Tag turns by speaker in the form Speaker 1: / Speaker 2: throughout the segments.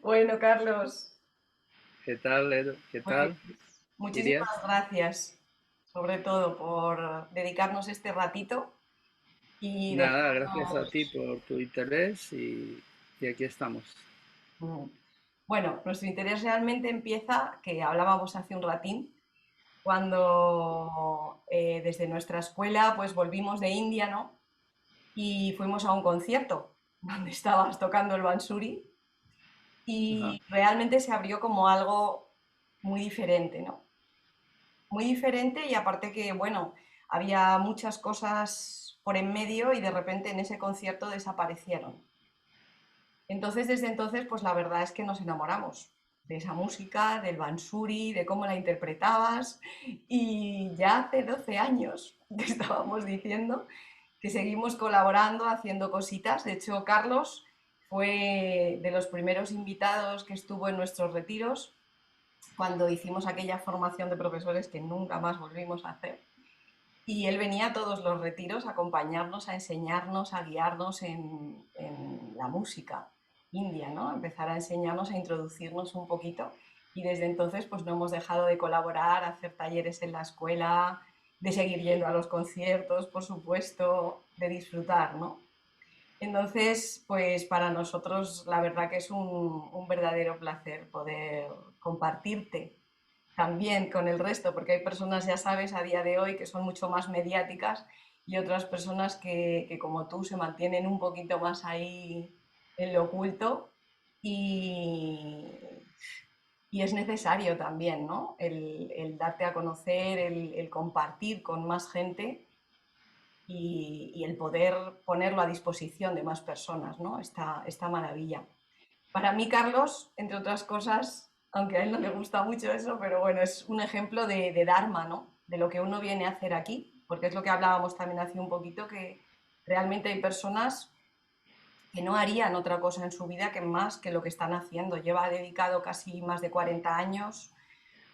Speaker 1: Bueno, Carlos,
Speaker 2: ¿Qué tal, Edu? ¿Qué
Speaker 1: pues
Speaker 2: tal?
Speaker 1: muchísimas
Speaker 2: ¿Irías?
Speaker 1: gracias, sobre todo por dedicarnos este ratito y
Speaker 2: Nada, gracias a ti
Speaker 1: dejarnos.
Speaker 2: por tu interés y aquí estamos.
Speaker 1: mm, Bueno, nuestro interés realmente empieza, que hablábamos hace un ratín, cuando desde nuestra escuela pues volvimos de India, ¿no? Y fuimos a un concierto donde estabas tocando el bansuri
Speaker 2: Ajá.
Speaker 1: y realmente se abrió como algo muy diferente, ¿no? Muy diferente y aparte que, bueno, había muchas cosas por en medio y de repente en ese concierto desaparecieron. Entonces, desde entonces, pues la verdad es que nos enamoramos de esa música, del Bansuri, de cómo la interpretabas y ya hace 12 años que estábamos diciendo que seguimos colaborando, haciendo cositas. De hecho, Carlos fue de los primeros invitados que estuvo en nuestros retiros cuando hicimos aquella formación de profesores que nunca más volvimos a hacer. Y él venía a todos los retiros a acompañarnos, a enseñarnos, a guiarnos en la música india, ¿no? A empezar a enseñarnos, a introducirnos un poquito. Y desde entonces, pues no hemos dejado de colaborar, hacer talleres en la escuela, de seguir yendo a los conciertos, por supuesto, de disfrutar, ¿no? Entonces, pues para nosotros la verdad que es un verdadero placer poder compartirte también con el resto, porque hay personas, ya sabes, a día de hoy que son mucho más mediáticas y otras personas que como tú se mantienen un poquito más ahí en lo oculto y, y es necesario también, ¿no? El darte a conocer, el compartir con más gente y el poder ponerlo a disposición de más personas, ¿no? Esta maravilla. Para mí, Carlos, entre otras cosas, aunque a él no le gusta mucho eso, pero bueno, es un ejemplo de Dharma, ¿no? De lo que uno viene a hacer aquí, porque es lo que hablábamos también hace un poquito, que realmente hay personas que no harían otra cosa en su vida que más que lo que están haciendo. Lleva dedicado casi más de 40 años,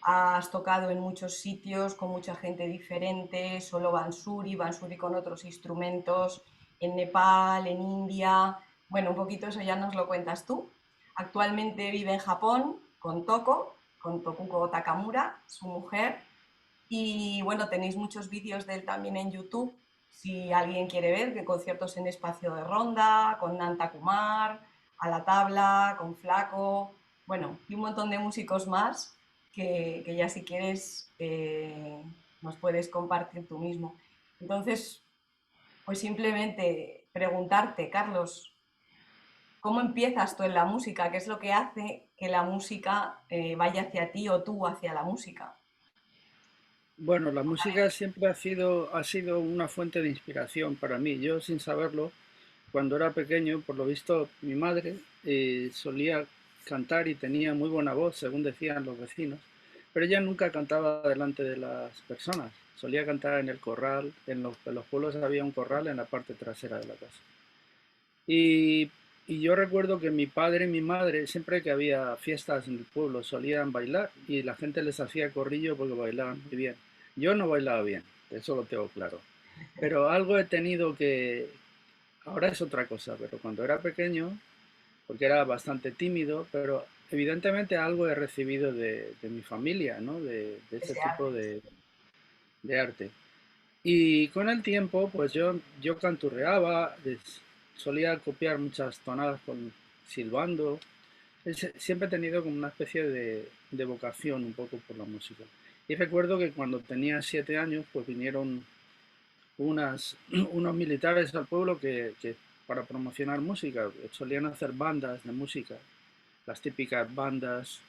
Speaker 1: has tocado en muchos sitios con mucha gente diferente, solo Bansuri, Bansuri con otros instrumentos, en Nepal, en India. Bueno, un poquito eso ya nos lo cuentas tú. Actualmente vive en Japón con Tokuko Takamura, su mujer. Y bueno, tenéis muchos vídeos de él también en YouTube, si alguien quiere ver, que conciertos en Espacio de Ronda, con Nanta Kumar, A la Tabla, con Flaco, bueno, y un montón de músicos más que ya si quieres nos puedes compartir tú mismo. Entonces, pues simplemente preguntarte, Carlos, ¿cómo empiezas tú en la música? ¿Qué es lo que hace que la música vaya hacia ti o tú hacia la música?
Speaker 2: Bueno, la música siempre ha sido una fuente de inspiración para mí. Yo, sin saberlo, cuando era pequeño, por lo visto, mi madre solía cantar y tenía muy buena voz, según decían los vecinos, pero ella nunca cantaba delante de las personas. Solía cantar en el corral, en los pueblos había un corral en la parte trasera de la casa. Y, y yo recuerdo que mi padre y mi madre, siempre que había fiestas en el pueblo, solían bailar y la gente les hacía corrillo porque bailaban muy bien. Yo no bailaba bien, eso lo tengo claro. Pero algo he tenido que... Ahora es otra cosa, pero cuando era pequeño, porque era bastante tímido, pero evidentemente algo he recibido de mi familia, ¿no? De ese
Speaker 1: Ese
Speaker 2: tipo
Speaker 1: arte.
Speaker 2: de arte. Y con el tiempo, pues yo canturreaba, solía copiar muchas tonadas con silbando. Siempre he tenido como una especie de vocación un poco por la música. Y recuerdo que cuando tenía 7 años, pues vinieron unos militares al pueblo que para promocionar música solían hacer bandas de música, las típicas bandas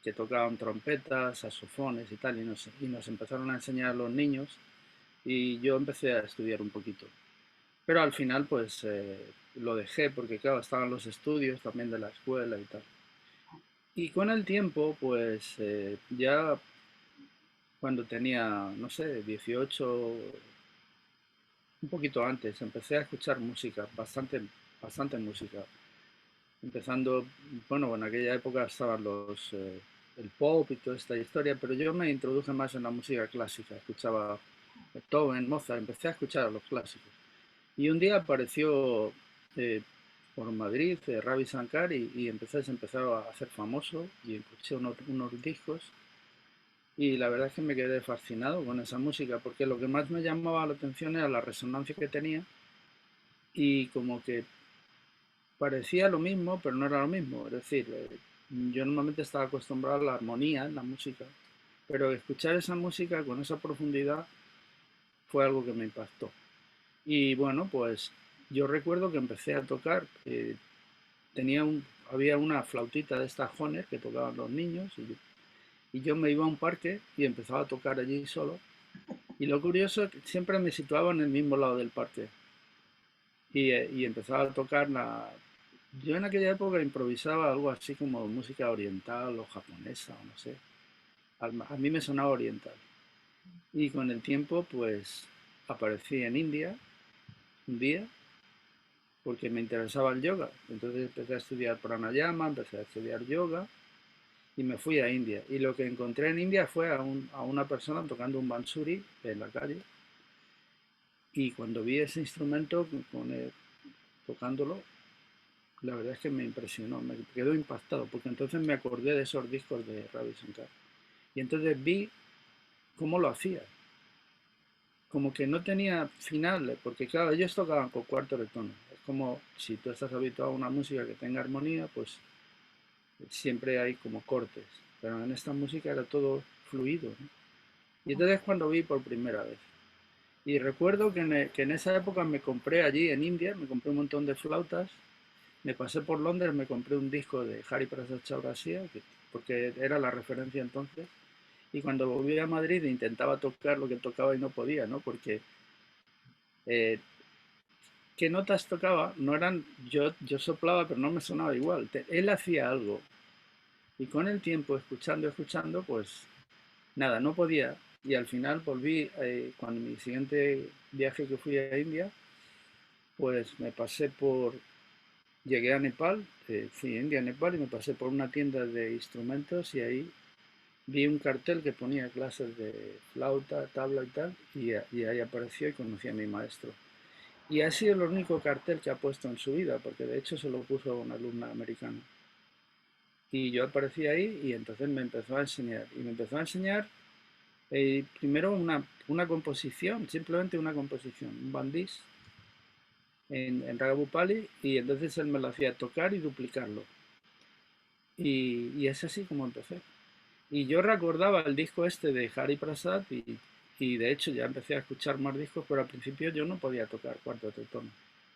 Speaker 2: que tocaban trompetas, saxofones y tal, y nos empezaron a enseñar a los niños y yo empecé a estudiar un poquito. Pero al final pues lo dejé porque claro, estaban los estudios también de la escuela y tal. Y con el tiempo pues ya cuando tenía, no sé, 18, un poquito antes, empecé a escuchar música, bastante música. Empezando, bueno, en aquella época estaban el pop y toda esta historia, pero yo me introduje más en la música clásica, escuchaba Beethoven, Mozart, empecé a escuchar a los clásicos. Y un día apareció, eh, por Madrid, Ravi Shankar, y se empezó a hacer famoso y escuché unos discos y la verdad es que me quedé fascinado con esa música porque lo que más me llamaba la atención era la resonancia que tenía y como que parecía lo mismo, pero no era lo mismo. Es decir, yo normalmente estaba acostumbrado a la armonía en la música, pero escuchar esa música con esa profundidad fue algo que me impactó. Y bueno, pues yo recuerdo que empecé a tocar, había una flautita de estas Honer que tocaban los niños y yo me iba a un parque y empezaba a tocar allí solo. Y lo curioso es que siempre me situaba en el mismo lado del parque y empezaba a tocar Yo en aquella época improvisaba algo así como música oriental o japonesa o no sé. A mí me sonaba oriental. Y con el tiempo pues aparecí en India un día porque me interesaba el yoga. Entonces empecé a estudiar pranayama, empecé a estudiar yoga y me fui a India. Y lo que encontré en India fue a una persona tocando un bansuri en la calle. Y cuando vi ese instrumento tocándolo, la verdad es que me impresionó, me quedó impactado, porque entonces me acordé de esos discos de Ravi Shankar. Y entonces vi cómo lo hacía. Como que no tenía finales, porque claro, ellos tocaban con cuartos de tono. Es como si tú estás habituado a una música que tenga armonía, pues siempre hay como cortes. Pero en esta música era todo fluido, ¿no? Y entonces cuando vi por primera vez. Y recuerdo que en esa época me compré allí en India, me compré un montón de flautas, me pasé por Londres, me compré un disco de Hari Prasad Chaurasia, porque era la referencia entonces, y cuando volví a Madrid intentaba tocar lo que tocaba y no podía, ¿no? Porque eh, qué notas tocaba, no eran, yo soplaba, pero no me sonaba igual. Él hacía algo, y con el tiempo, escuchando, pues nada, no podía. Y al final volví, cuando mi siguiente viaje que fui a India, pues llegué a Nepal, fui a India, Nepal, y me pasé por una tienda de instrumentos y ahí vi un cartel que ponía clases de flauta, tabla y tal, y ahí apareció y conocí a mi maestro. Y ha sido el único cartel que ha puesto en su vida, porque de hecho se lo puso a una alumna americana. Y yo aparecí ahí y entonces me empezó a enseñar. Y me empezó a enseñar primero una composición, simplemente una composición, un bandís en Ragabupali, y entonces él me lo hacía tocar y duplicarlo. Y es así como empecé. Y yo recordaba el disco este de Hari Prasad y de hecho ya empecé a escuchar más discos, pero al principio yo no podía tocar cuarto de tono,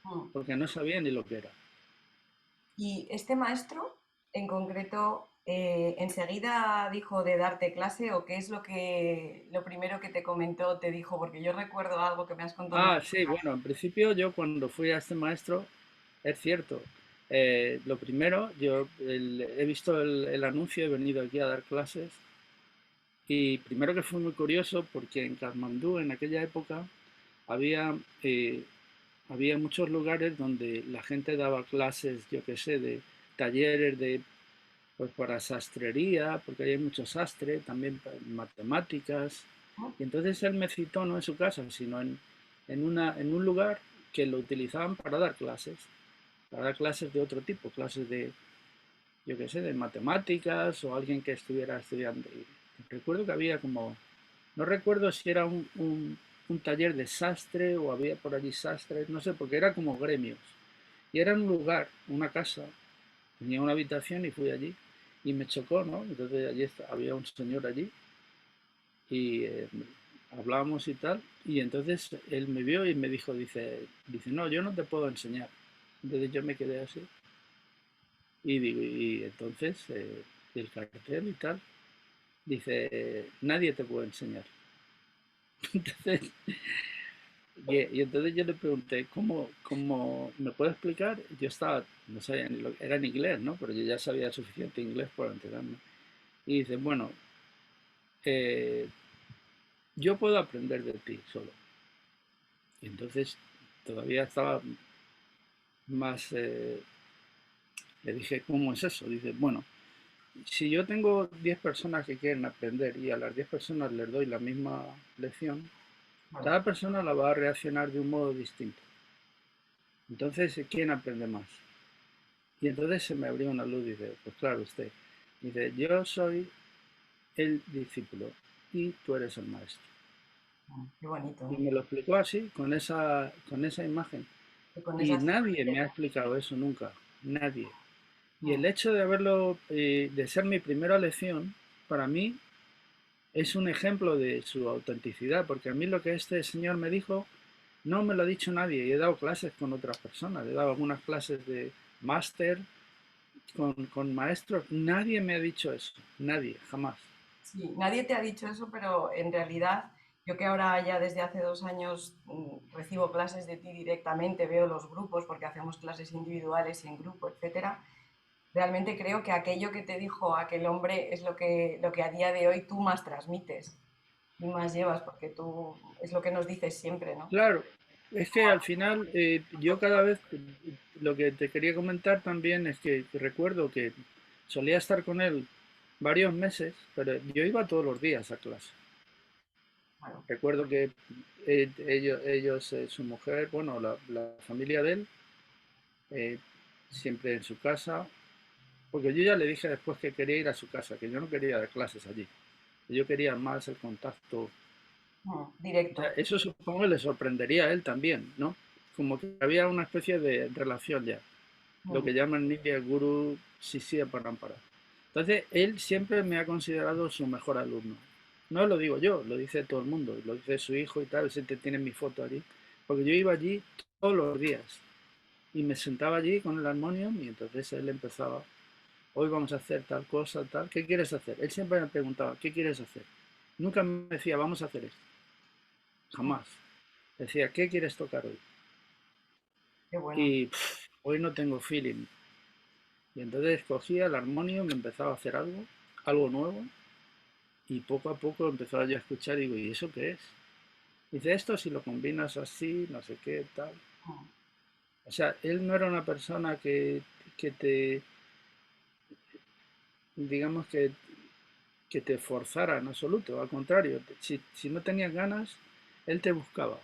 Speaker 1: Mm.
Speaker 2: porque no sabía ni lo que era.
Speaker 1: Y este maestro, en concreto, enseguida dijo de darte clase o qué es lo primero que te comentó, te dijo, porque yo recuerdo algo que me has contado una
Speaker 2: Ah,
Speaker 1: vez.
Speaker 2: sí, bueno, en principio yo cuando fui a este maestro, es cierto, lo primero, he visto el anuncio, he venido aquí a dar clases y primero que fue muy curioso porque en Katmandú en aquella época había, eh, había muchos lugares donde la gente daba clases, yo qué sé, de talleres pues para sastrería, porque hay mucho sastre, también para matemáticas.
Speaker 1: ¿No?
Speaker 2: Y entonces él me citó no en su casa, sino en un lugar que lo utilizaban para dar clases de otro tipo, clases de, yo qué sé, de matemáticas o alguien que estuviera estudiando. Y recuerdo que había como, no recuerdo si era un taller de sastre o había por allí sastres, no sé, porque era como gremios. Y era un lugar, una casa, tenía una habitación y fui allí y me chocó, ¿no? Entonces había un señor allí y hablábamos y tal y entonces él me vio y me dijo, no, yo no te puedo enseñar. Entonces yo me quedé así y digo, y entonces el cartel y tal, dice, nadie te puede enseñar. Entonces, y entonces yo le pregunté, ¿cómo me puede explicar? Yo estaba, no sabía ni lo era en inglés, ¿no? Pero yo ya sabía suficiente inglés para enterarme. Y dice, bueno, eh, yo puedo aprender de ti solo. Y entonces todavía estaba más, le dije, ¿cómo es eso? Dice, bueno, si yo tengo 10 personas que quieren aprender y a las 10 personas les doy la misma lección,
Speaker 1: Claro.
Speaker 2: cada persona la va a reaccionar de un modo distinto. Entonces, ¿quién aprende más? Y entonces se me abrió una luz y dice, pues claro, usted. Dice, yo soy el discípulo y tú eres el maestro.
Speaker 1: Qué bonito,
Speaker 2: Y
Speaker 1: ¿no?
Speaker 2: me lo explicó así, con esa imagen.
Speaker 1: Y con
Speaker 2: Y
Speaker 1: esa
Speaker 2: nadie me ha
Speaker 1: sencillez.
Speaker 2: explicado eso nunca, nadie. Y
Speaker 1: Mm,
Speaker 2: el hecho de haberlo, de ser mi primera lección, para mí es un ejemplo de su autenticidad, porque a mí lo que este señor me dijo no me lo ha dicho nadie. Y he dado clases con otras personas, he dado algunas clases de máster con maestros. Nadie me ha dicho eso, nadie, jamás.
Speaker 1: sí, nadie te ha dicho eso, pero en realidad yo que ahora ya desde hace 2 años recibo clases de ti directamente, veo los grupos porque hacemos clases individuales y en grupo, etcétera. Realmente creo que aquello que te dijo aquel hombre es lo que a día de hoy tú más transmites y más llevas, porque tú es lo que nos dices siempre, ¿no?
Speaker 2: Claro, es que al final yo cada vez, lo que te quería comentar también es que recuerdo que solía estar con él varios meses, pero yo iba todos los días a clase.
Speaker 1: Bueno,
Speaker 2: Recuerdo que su mujer, bueno, la familia de él, eh, siempre en su casa, porque yo ya le dije después que quería ir a su casa, que yo no quería dar clases allí, que yo quería más el contacto. O sea,
Speaker 1: directo.
Speaker 2: eso supongo que le sorprendería a él también, ¿no? Como que había una especie de relación ya, lo
Speaker 1: Mm,
Speaker 2: que llaman Nidya Guru Sisya Parampara. Entonces, él siempre me ha considerado su mejor alumno. No lo digo yo, lo dice todo el mundo, lo dice su hijo y tal, se te tiene mi foto allí, porque yo iba allí todos los días y me sentaba allí con el armonium y entonces él empezaba, hoy vamos a hacer tal cosa, tal, ¿qué quieres hacer? Él siempre me preguntaba, ¿qué quieres hacer? Nunca me decía, vamos a hacer esto,
Speaker 1: mm,
Speaker 2: jamás. Decía, ¿qué quieres tocar hoy?
Speaker 1: qué bueno.
Speaker 2: Y hoy no tengo feeling. Y entonces cogía el armonio, me empezaba a hacer algo, algo nuevo, y poco a poco empezaba yo a escuchar y digo, ¿y eso qué es? Dice, esto si lo combinas así, no sé qué, tal.
Speaker 1: Mm,
Speaker 2: O sea, él no era una persona que te, digamos que te forzara en absoluto, al contrario, si no tenías ganas, él te buscaba.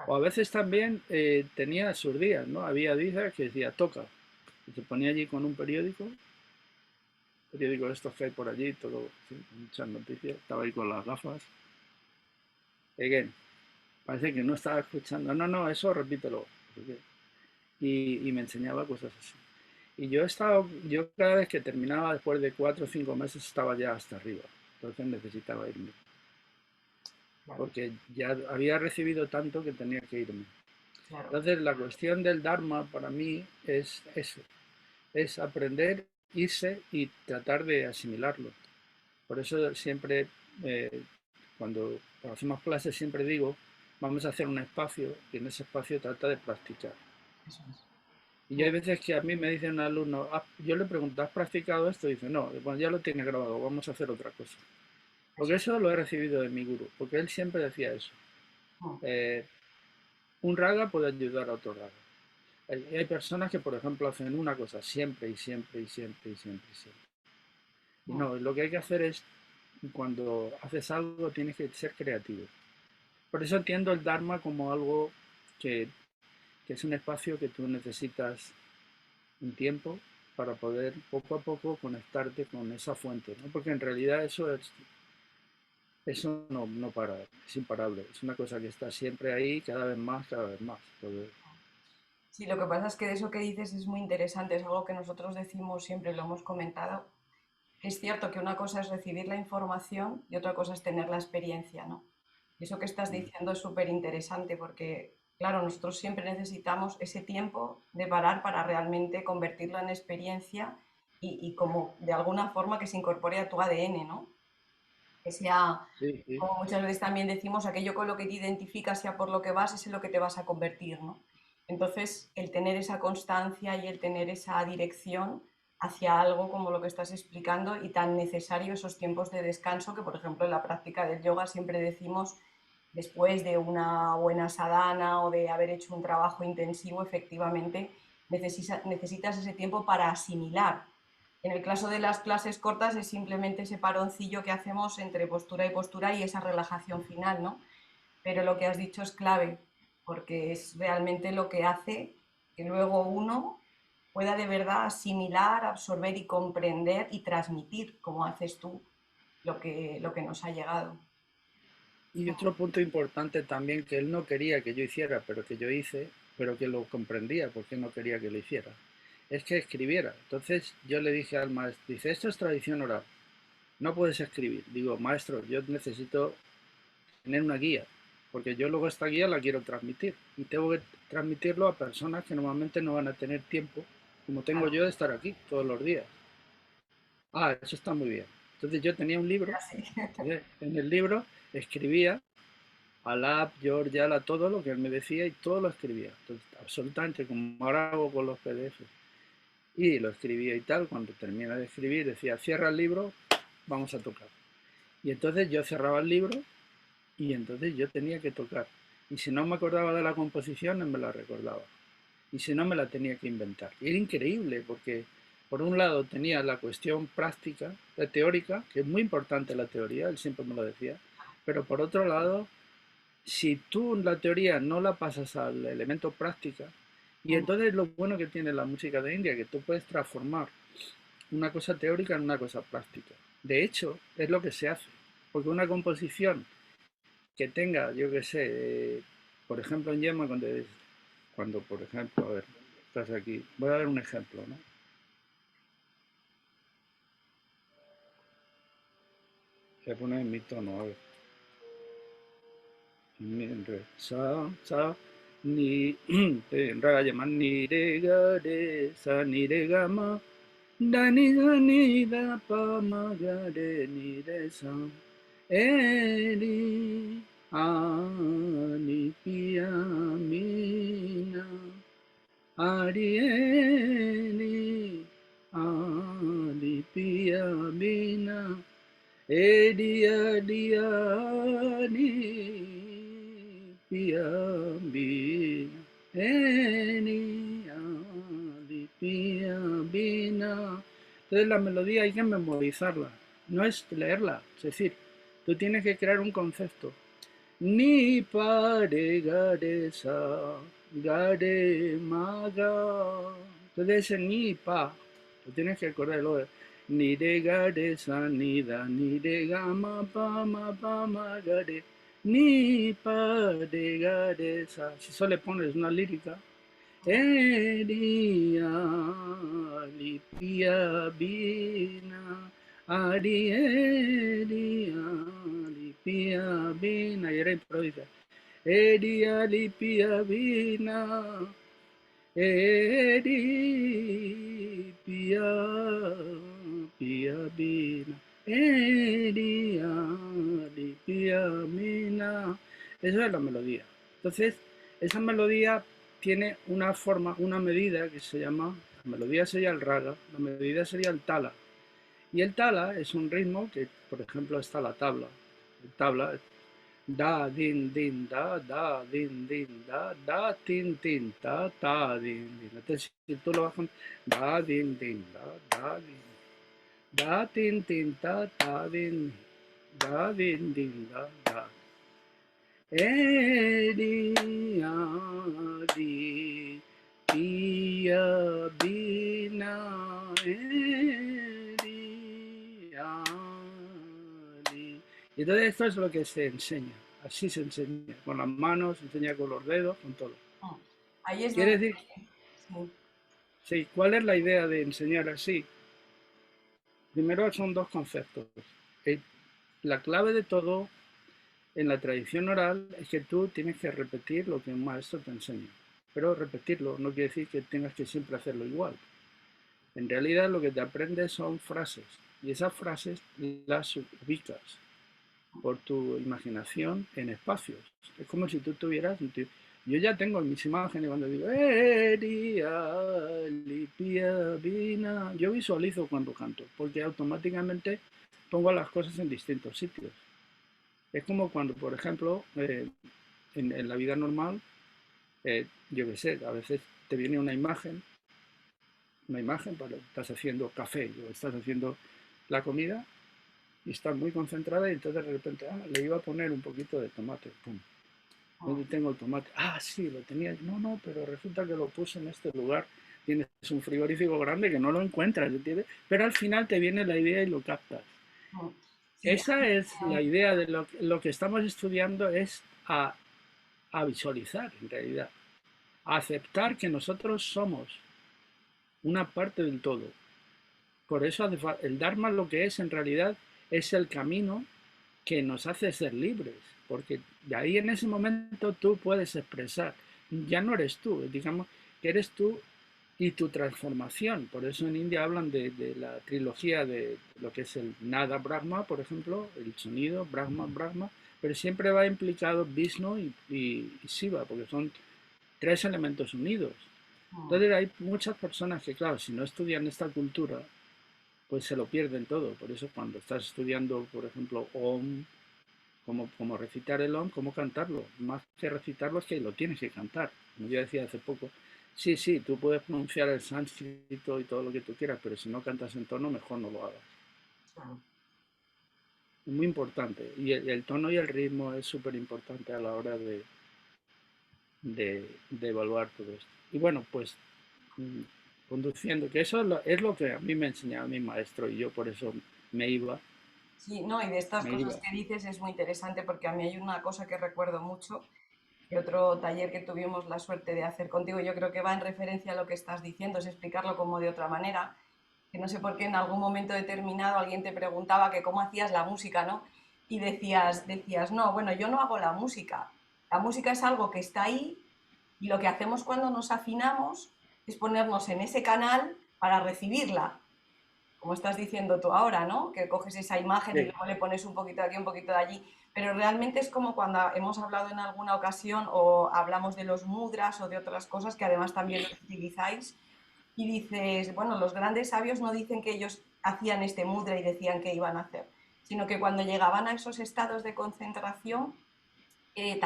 Speaker 2: O
Speaker 1: claro.
Speaker 2: a veces también tenía sus días, ¿no? Había días que decía, toca, y se ponía allí con un periódico de estos que hay por allí, todo, sí, muchas noticias, estaba ahí con las gafas. Again, parece que no estaba escuchando, no, no, eso repítelo. Y me enseñaba cosas así. Y yo cada vez que terminaba, después de 4 o 5 meses, estaba ya hasta arriba. Entonces necesitaba irme,
Speaker 1: Claro,
Speaker 2: porque ya había recibido tanto que tenía que irme.
Speaker 1: claro.
Speaker 2: Entonces la cuestión del Dharma para mí es eso, es aprender, irse y tratar de asimilarlo. Por eso siempre, eh, cuando hacemos clases, siempre digo, vamos a hacer un espacio y en ese espacio trata de practicar.
Speaker 1: Eso es.
Speaker 2: Y
Speaker 1: Mm,
Speaker 2: hay veces que a mí me dicen un alumno, yo le pregunto, ¿has practicado esto? Y dice, no, bueno, ya lo tienes grabado, vamos a hacer otra cosa. Porque
Speaker 1: eso.
Speaker 2: eso lo he recibido de mi gurú, porque él siempre decía eso.
Speaker 1: Mm,
Speaker 2: Eh, un raga puede ayudar a otro raga. Hay personas que, por ejemplo, hacen una cosa siempre y siempre y siempre y siempre y siempre. Y
Speaker 1: mm.
Speaker 2: no, lo que hay que hacer es, cuando haces algo, tienes que ser creativo. Por eso entiendo el Dharma como algo que, que es un espacio que tú necesitas un tiempo para poder poco a poco conectarte con esa fuente, ¿no? Porque en realidad eso no para, es imparable, es una cosa que está siempre ahí, cada vez más, cada vez más.
Speaker 1: Sí, lo que pasa es que de eso que dices es muy interesante, es algo que nosotros decimos siempre, lo hemos comentado. Es cierto que una cosa es recibir la información y otra cosa es tener la experiencia, ¿no? Y eso que estás diciendo es súper interesante porque, claro, nosotros siempre necesitamos ese tiempo de parar para realmente convertirlo en experiencia y como de alguna forma que se incorpore a tu ADN, ¿no? Que sea,
Speaker 2: Sí, sí.
Speaker 1: como muchas veces también decimos, aquello con lo que te identificas, sea por lo que vas, es en lo que te vas a convertir, ¿no? Entonces, el tener esa constancia y el tener esa dirección hacia algo como lo que estás explicando y tan necesario esos tiempos de descanso que, por ejemplo, en la práctica del yoga siempre decimos, después de una buena sadhana o de haber hecho un trabajo intensivo, efectivamente, necesitas ese tiempo para asimilar. En el caso de las clases cortas es simplemente ese paroncillo que hacemos entre postura y postura y esa relajación final, ¿no? Pero lo que has dicho es clave, porque es realmente lo que hace que luego uno pueda de verdad asimilar, absorber y comprender y transmitir, como haces tú, lo que nos ha llegado.
Speaker 2: Y otro punto importante también que él no quería que yo hiciera, pero que yo hice, pero que lo comprendía porque no quería que lo hiciera, es que escribiera. Entonces yo le dije al maestro, dice, esto es tradición oral, no puedes escribir. Digo, maestro, yo necesito tener una guía, porque yo luego esta guía la quiero transmitir y tengo que transmitirlo a personas que normalmente no van a tener tiempo, como tengo
Speaker 1: Claro,
Speaker 2: yo de estar aquí todos los días. Ah, eso está muy bien. Entonces yo tenía un libro,
Speaker 1: así.
Speaker 2: entonces, en el libro escribía Alap, George, Ala, todo lo que él me decía y todo lo escribía. Entonces, absolutamente como ahora hago con los PDF. Y lo escribía y tal, cuando termina de escribir decía, cierra el libro, vamos a tocar. Y entonces yo cerraba el libro y entonces yo tenía que tocar. Y si no me acordaba de la composición, no me la recordaba. Y si no, me la tenía que inventar. Y era increíble porque, por un lado, tenía la cuestión práctica, la teórica, que es muy importante la teoría, él siempre me lo decía, pero por otro lado, si tú la teoría no la pasas al elemento práctica, y
Speaker 1: Mm,
Speaker 2: entonces lo bueno que tiene la música de India, que tú puedes transformar una cosa teórica en una cosa práctica. De hecho, es lo que se hace, porque una composición que tenga, yo qué sé, por ejemplo en Yema, cuando, por ejemplo, a ver, estás aquí, voy a dar un ejemplo, ¿no? Voy a poner en mi tono, a ver, mi, re, sa, ni, te, ra, llama, ni, re, ga, re, sa, ni, re, ga, ma, da, ni, da, pa, ma, ga, re, ni, re, sa, e, ri, a, ni, pi, a, mi, na, Arieli, Alipia Bina, Edia Diani, Pia Bina, Eni, Alipia Bina. Entonces la melodía hay que memorizarla, no es leerla, es decir, tú tienes que crear un concepto. Ni pare gare sa, gare maga. Entonces ese ni pa, lo tienes que acordar luego. Ni de gare sa, ni da, ni de gama pa ma gare. Ni pa de gare sa. Si solo le pones una lírica,
Speaker 1: ya.
Speaker 2: Eria lipia bina, Arieria lipia bina, y era improvisa. Eria lipia bina, Eri pia bina, Eria lipia bina. Esa es la melodía. Entonces, esa melodía tiene una forma, una medida que se llama, la melodía sería el raga, la medida sería el tala. Y el tala es un ritmo que, por ejemplo, está la tabla. El tabla, da, din, din, da, tin, tin, din, din. Entonces, si tú lo vas con da, din, din, din, da, tin, tin, din, din, din, da. Edi, adi, Pia, bina, edi, adi. Y entonces esto es lo que se enseña. Así se enseña. Con las manos, se enseña con los dedos, con todo.
Speaker 1: Mm. Ahí es
Speaker 2: Quiere
Speaker 1: donde,
Speaker 2: decir,
Speaker 1: sí,
Speaker 2: sí, ¿cuál es la idea de enseñar así? Primero son dos conceptos. Eh, La clave de todo en la tradición oral es que tú tienes que repetir lo que un maestro te enseña. Pero repetirlo no quiere decir que tengas que siempre hacerlo igual. En realidad lo que te aprendes son frases y esas frases las ubicas por tu imaginación en espacios. Es como si tú tuvieras... Yo ya tengo mis imágenes cuando digo yo visualizo cuando canto, porque automáticamente pongo las cosas en distintos sitios. Es como cuando, por ejemplo, en la vida normal, yo qué sé, a veces te viene una imagen, para, estás haciendo café o estás haciendo la comida y estás muy concentrada y entonces de repente, le iba a poner un poquito de tomate, pum.
Speaker 1: mm,
Speaker 2: ¿Dónde tengo el tomate? Ah, sí, lo tenía. No, no, pero resulta que lo puse en este lugar. tienes un frigorífico grande que no lo encuentras, ¿entiendes? Pero al final te viene la idea y lo captas.
Speaker 1: mm. Sí,
Speaker 2: Esa es la idea de lo que estamos estudiando, es a visualizar en realidad, a aceptar que nosotros somos una parte del todo. Por eso el Dharma lo que es en realidad es el camino que nos hace ser libres, porque de ahí en ese momento tú puedes expresar, ya no eres tú, digamos que eres tú y tu transformación. Por eso en India hablan de la trilogía de lo que es el Nada Brahma, por ejemplo, el sonido Brahma Brahma, pero siempre va implicado Vishnu y Shiva, porque son tres elementos unidos.
Speaker 1: mm,
Speaker 2: Entonces hay muchas personas que, claro, si no estudian esta cultura, pues se lo pierden todo. Por eso cuando estás estudiando, por ejemplo, Om, como recitar el Om, cómo cantarlo. Más que recitarlo es que lo tienes que cantar. Como yo decía hace poco, sí, sí, tú puedes pronunciar el sánscrito y todo lo que tú quieras, pero si no cantas en tono, mejor no lo hagas.
Speaker 1: claro.
Speaker 2: Es muy importante. Y el tono y el ritmo es súper importante a la hora de evaluar todo esto. Y bueno, pues mm, conduciendo, que eso es lo que a mí me enseñaba mi maestro y yo por eso me iba,
Speaker 1: Sí, no, y de estas
Speaker 2: me
Speaker 1: cosas
Speaker 2: iba.
Speaker 1: que dices es muy interesante porque a mí hay una cosa que recuerdo mucho y otro taller que tuvimos la suerte de hacer contigo, yo creo que va en referencia a lo que estás diciendo, es explicarlo como de otra manera, que no sé por qué en algún momento determinado alguien te preguntaba que cómo hacías la música, ¿no? Y decías, no, bueno, yo no hago la música es algo que está ahí y lo que hacemos cuando nos afinamos es ponernos en ese canal para recibirla, como estás diciendo tú ahora, ¿no? Que coges esa imagen y
Speaker 2: Sí,
Speaker 1: luego le pones un poquito de aquí, un poquito de allí, pero realmente es como cuando hemos hablado en alguna ocasión o hablamos de los mudras o de otras cosas que además también los utilizáis y dices, bueno, los grandes sabios no dicen que ellos hacían este mudra y decían que iban a hacer, sino que cuando llegaban a esos estados de concentración y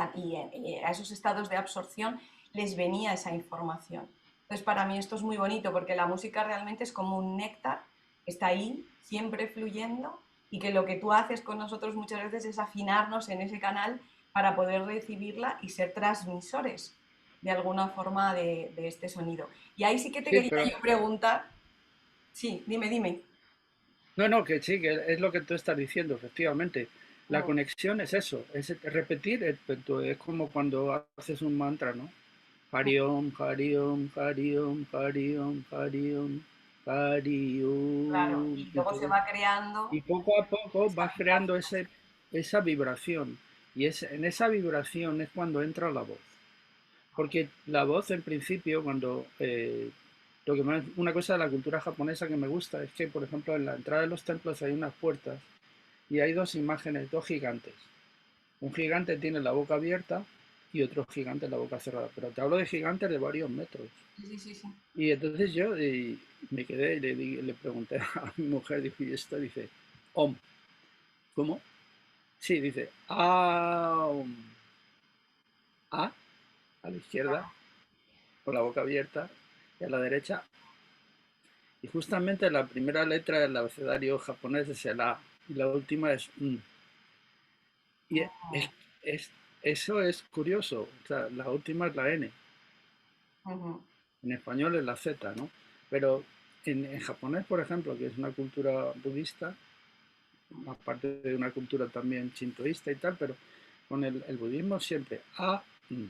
Speaker 1: a esos estados de absorción les venía esa información. Entonces, para mí esto es muy bonito porque la música realmente es como un néctar que está ahí, siempre fluyendo, y que lo que tú haces con nosotros muchas veces es afinarnos en ese canal para poder recibirla y ser transmisores de alguna forma de este sonido. Y ahí sí que te
Speaker 2: sí,
Speaker 1: quería
Speaker 2: pero
Speaker 1: yo preguntar, sí, dime.
Speaker 2: no, no, que sí, que es lo que tú estás diciendo, efectivamente. La
Speaker 1: Mm,
Speaker 2: conexión es eso, es repetir, es como cuando haces un mantra, ¿no?
Speaker 1: mm.
Speaker 2: Hari Om, Hari Om, Hari Om, Hari Om, Hari Om, Hari
Speaker 1: Claro,
Speaker 2: Om,
Speaker 1: y luego se va creando
Speaker 2: y poco a poco
Speaker 1: esa
Speaker 2: vas creando
Speaker 1: vibración.
Speaker 2: esa vibración. Y en esa vibración es cuando entra la voz. Porque la voz, en principio, cuando lo que más, una cosa de la cultura japonesa que me gusta es que, por ejemplo, en la entrada de los templos hay unas puertas y hay dos imágenes, dos gigantes. Un gigante tiene la boca abierta y otro gigante la boca cerrada. Pero te hablo de gigantes de varios metros.
Speaker 1: Sí.
Speaker 2: Y entonces yo me quedé y le pregunté a mi mujer, dijo, ¿y esto? Dice, Om. ¿Cómo? Sí, dice, Aum. A, a la izquierda, con la boca abierta, y a la derecha, y justamente la primera letra del abecedario japonés es el A y la última es M. Y es- eso es curioso. O sea, la última es la N.
Speaker 1: Ujú.
Speaker 2: En español es la Z, ¿no? Pero en japonés, por ejemplo, que es una cultura budista, aparte de una cultura también shintoísta y tal, pero con el budismo siempre A, M,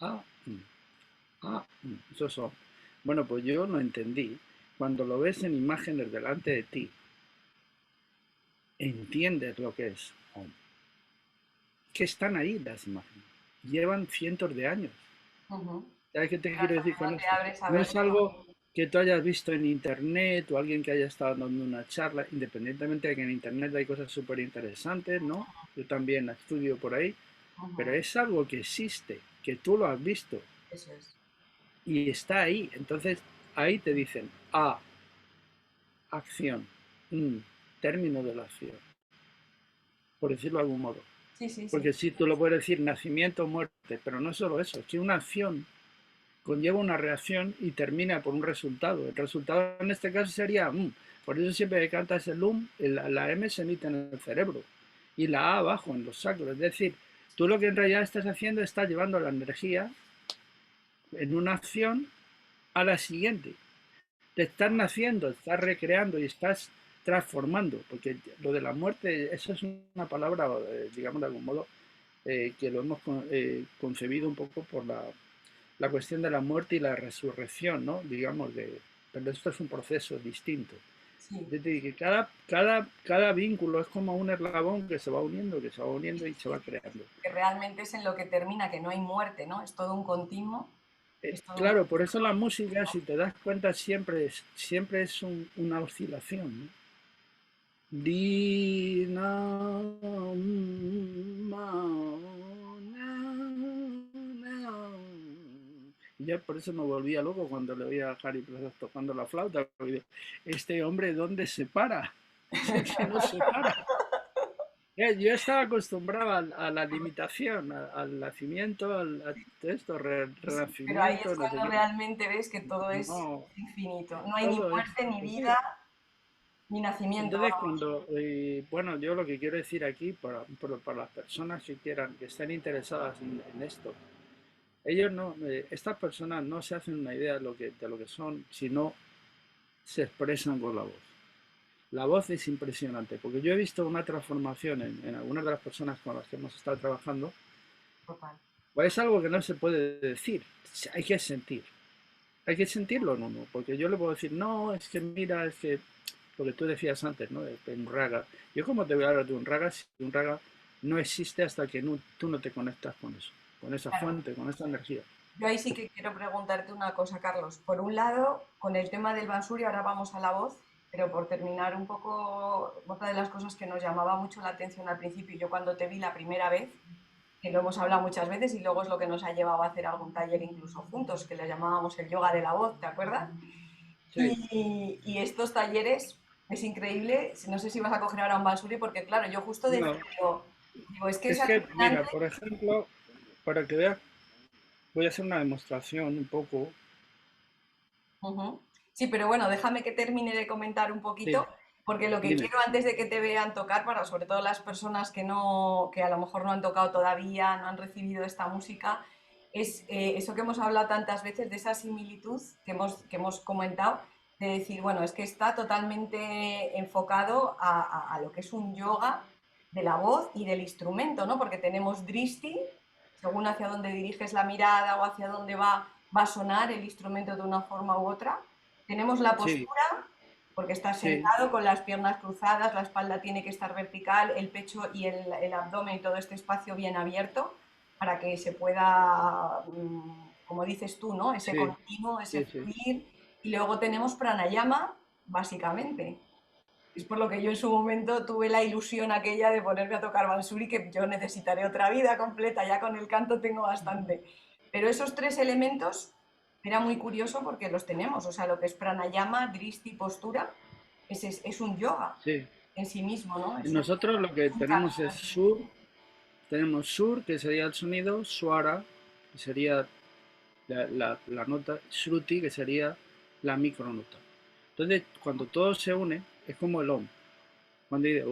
Speaker 2: A, M, A, M. Eso son. Bueno, pues yo lo entendí. Cuando lo ves en imágenes delante de ti, entiendes lo que es Om. Que están ahí las imágenes. Llevan cientos de años.
Speaker 1: Ujú.
Speaker 2: ¿Sabes qué te
Speaker 1: Claro,
Speaker 2: quiero decir con
Speaker 1: no te
Speaker 2: esto?
Speaker 1: abres a
Speaker 2: No
Speaker 1: verlo.
Speaker 2: es algo que tú hayas visto en internet o alguien que haya estado dando una charla, independientemente de que en internet hay cosas súper interesantes, ¿no? Yo también estudio por ahí, pero
Speaker 1: Ujú.
Speaker 2: es algo que existe, que tú lo has visto
Speaker 1: Eso es.
Speaker 2: y está ahí. Entonces ahí te dicen A, acción, término de la acción, por decirlo de algún modo.
Speaker 1: Sí.
Speaker 2: Porque si tú lo puedes decir nacimiento, muerte, pero no es solo eso, es que una acción conlleva una reacción y termina por un resultado. El resultado en este caso sería Por eso siempre que cantas el la M se emite en el cerebro y la A abajo en los sacros. Es decir, tú lo que en realidad estás haciendo está llevando la energía en una acción a la siguiente. Te estás naciendo, estás recreando y estás transformando, porque lo de la muerte, eso es una palabra, digamos de algún modo, que lo hemos concebido un poco por la cuestión de la muerte y la resurrección, ¿no? Digamos, pero esto es un proceso distinto.
Speaker 1: Sí,
Speaker 2: Es decir, que cada vínculo es como un eslabón que se va uniendo, que se va uniendo y se va creando.
Speaker 1: que realmente es en lo que termina, que no hay muerte, ¿no? Es todo un continuo, es todo un
Speaker 2: Claro, por eso la
Speaker 1: continuo.
Speaker 2: música, si te das cuenta, siempre es una oscilación, ¿no? Di, na, ma, na, na. Y ya por eso me volvía loco cuando le oía a Harry Styles tocando la flauta. Porque este hombre, ¿dónde se para? Es que no se para. Yo estaba acostumbrado a la limitación, al nacimiento, a todo esto,
Speaker 1: Sí, pero ahí
Speaker 2: renacimiento,
Speaker 1: es
Speaker 2: no sé
Speaker 1: cuando
Speaker 2: qué.
Speaker 1: realmente ves que todo es
Speaker 2: No,
Speaker 1: infinito. No hay ni
Speaker 2: todo es.
Speaker 1: muerte, ni vida, ni nacimiento,
Speaker 2: Entonces,
Speaker 1: vamos.
Speaker 2: cuando, bueno, yo lo que quiero decir aquí, para las personas que quieran, que estén interesadas en esto, ellos no, estas personas no se hacen una idea de lo que son, si no se expresan con la voz. La voz es impresionante, porque yo he visto una transformación en algunas de las personas con las que hemos estado trabajando,
Speaker 1: Total.
Speaker 2: pues es algo que no se puede decir, hay que sentir. Hay que sentirlo en uno, porque yo le puedo decir, no, es que mira, es que lo que tú decías antes, ¿no? De un raga. Yo cómo te voy a hablar de un raga si un raga no existe hasta que tú no te conectas con eso, con esa
Speaker 1: Claro.
Speaker 2: fuente, con esa energía.
Speaker 1: Yo ahí sí que quiero preguntarte una cosa, Carlos. Por un lado, con el tema del Bansuri, ahora vamos a la voz, pero por terminar un poco, otra de las cosas que nos llamaba mucho la atención al principio, yo cuando te vi la primera vez, que lo hemos hablado muchas veces y luego es lo que nos ha llevado a hacer algún taller incluso juntos, que le llamábamos el yoga de la voz, ¿te acuerdas?
Speaker 2: Sí,
Speaker 1: Y estos talleres es increíble, no sé si vas a coger ahora un Bansuri, porque claro, yo justo decía,
Speaker 2: no,
Speaker 1: digo, es que es
Speaker 2: es que, mira,
Speaker 1: alucinante.
Speaker 2: por ejemplo, para que veas, voy a hacer una demostración un poco.
Speaker 1: Ujú. Sí, pero bueno, déjame que termine de comentar un
Speaker 2: Sí,
Speaker 1: poquito, porque lo que
Speaker 2: dime.
Speaker 1: quiero antes de que te vean tocar, para sobre todo las personas que no, que a lo mejor no han tocado todavía, no han recibido esta música, es eso que hemos hablado tantas veces de esa similitud que hemos comentado, de decir, bueno, es que está totalmente enfocado a lo que es un yoga de la voz y del instrumento, ¿no? Porque tenemos Dristi, según hacia dónde diriges la mirada o hacia dónde va a sonar el instrumento de una forma u otra. Tenemos la
Speaker 2: Sí,
Speaker 1: postura, porque estás
Speaker 2: sí,
Speaker 1: sentado con las piernas cruzadas, la espalda tiene que estar vertical, el pecho y el abdomen y todo este espacio bien abierto para que se pueda, como dices tú, ¿no? Ese
Speaker 2: sí,
Speaker 1: continuo, ese
Speaker 2: sí, sí.
Speaker 1: fluir. Y luego tenemos pranayama, básicamente. Es por lo que yo en su momento tuve la ilusión aquella de ponerme a tocar Bansuri, que yo necesitaré otra vida completa, ya con el canto tengo bastante. Pero esos tres elementos era muy curioso porque los tenemos, o sea, lo que es pranayama, dristi, postura, es un yoga
Speaker 2: Sí.
Speaker 1: en sí mismo, ¿no?
Speaker 2: Y nosotros lo que
Speaker 1: Es un
Speaker 2: tenemos es
Speaker 1: camino.
Speaker 2: sur, tenemos sur, que sería el sonido, suara, que sería la nota, shruti, que sería la micronota. Entonces, cuando todo se une, es como el om. Cuando dice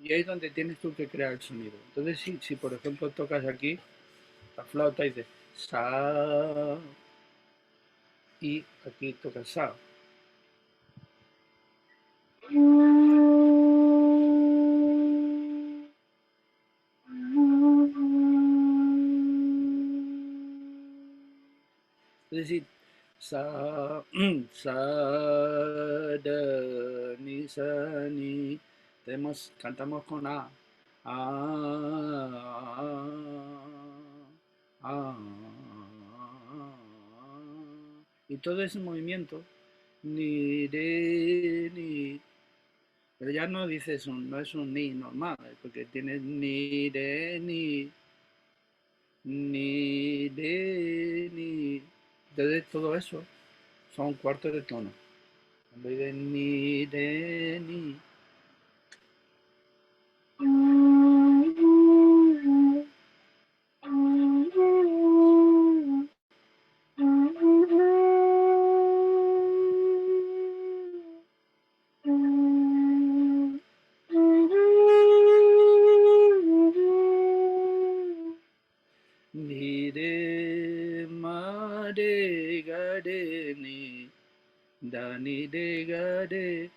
Speaker 2: y ahí es donde tienes tú que crear el sonido. Entonces, si por ejemplo tocas aquí la flauta y dices sa y aquí tocas sa. Es decir, sa, sa, da, ni, sa, ni. Cantamos con A. A, y todo ese movimiento, ni, de, ni. Pero ya no dices no es un ni normal, porque tienes ni, de, ni, de, ni. Entonces todo eso son cuartos de tono. En vez de ni, de, ni. de ga de ni da ni de ga de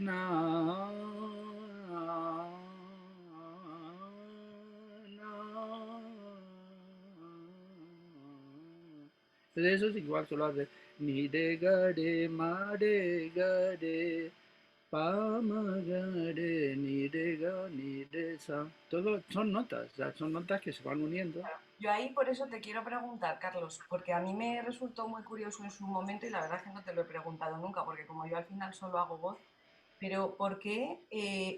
Speaker 2: na Entonces eso es igual que lo hace ni de ga de ma de ga de pa ma ga de ni de ga ni de sa. Todo son notas, ya son notas que se van uniendo.
Speaker 1: Yo ahí por eso te quiero preguntar, Carlos, porque a mí me resultó muy curioso en su momento y la verdad es que no te lo he preguntado nunca, porque como yo al final solo hago voz, pero ¿por qué